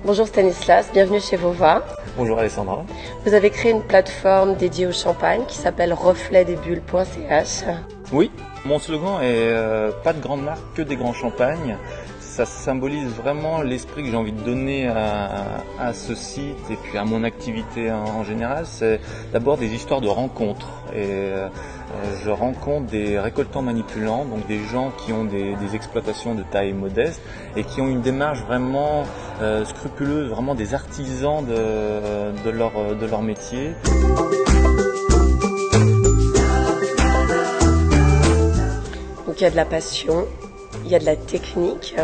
Bonjour Stanislas, bienvenue chez Vova. Bonjour Alessandra. Vous avez créé une plateforme dédiée au champagne qui s'appelle refletdesbulles.ch. Oui, mon slogan est pas de grandes marques, que des grands champagnes. Ça symbolise vraiment l'esprit que j'ai envie de donner à ce site et puis à mon activité en général. C'est d'abord des histoires de rencontres. Et je rencontre des récoltants manipulants, donc des gens qui ont des exploitations de taille modeste et qui ont une démarche vraiment scrupuleuse, vraiment des artisans de leur métier. Donc il y a de la passion, il y a de la technique,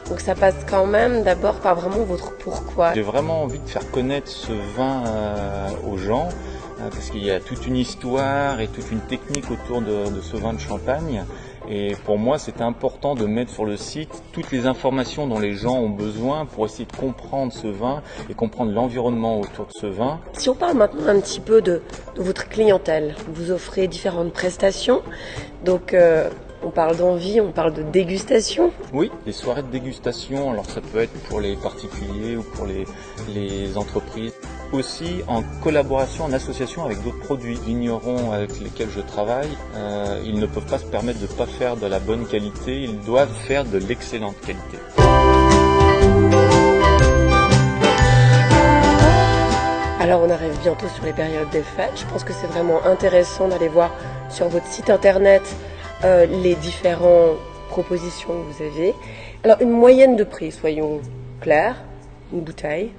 donc ça passe quand même d'abord par vraiment votre pourquoi. J'ai vraiment envie de faire connaître ce vin aux gens, parce qu'il y a toute une histoire et toute une technique autour de ce vin de Champagne. Et pour moi, c'était important de mettre sur le site toutes les informations dont les gens ont besoin pour essayer de comprendre ce vin et comprendre l'environnement autour de ce vin. Si on parle maintenant un petit peu de votre clientèle, vous offrez différentes prestations, donc on parle d'envie, on parle de dégustation. Oui, des soirées de dégustation, alors ça peut être pour les particuliers ou pour les entreprises. Aussi en collaboration, en association avec d'autres produits. Vignerons avec lesquels je travaille, ils ne peuvent pas se permettre de ne pas faire de la bonne qualité, ils doivent faire de l'excellente qualité. Alors on arrive bientôt sur les périodes des fêtes, je pense que c'est vraiment intéressant d'aller voir sur votre site internet les différentes propositions que vous avez. Alors une moyenne de prix, soyons clairs, une bouteille.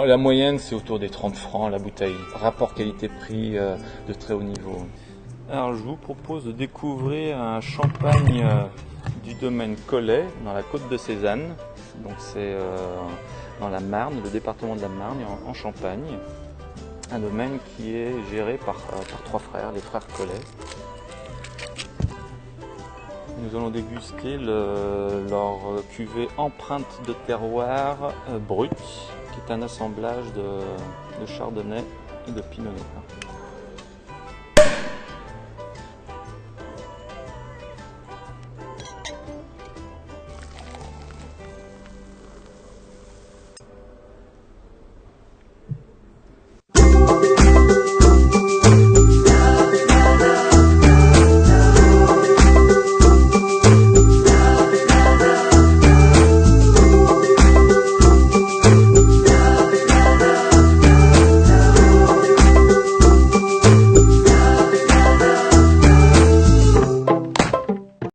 La moyenne, c'est autour des 30 francs la bouteille. Rapport qualité-prix de très haut niveau. Alors, je vous propose de découvrir un champagne du domaine Collet, dans la côte de Sézanne. Donc, c'est dans la Marne, le département de la Marne, en Champagne. Un domaine qui est géré par trois frères, les frères Collet. Nous allons déguster leur cuvée empreinte de terroir brut, qui est un assemblage de chardonnay et de pinot noir.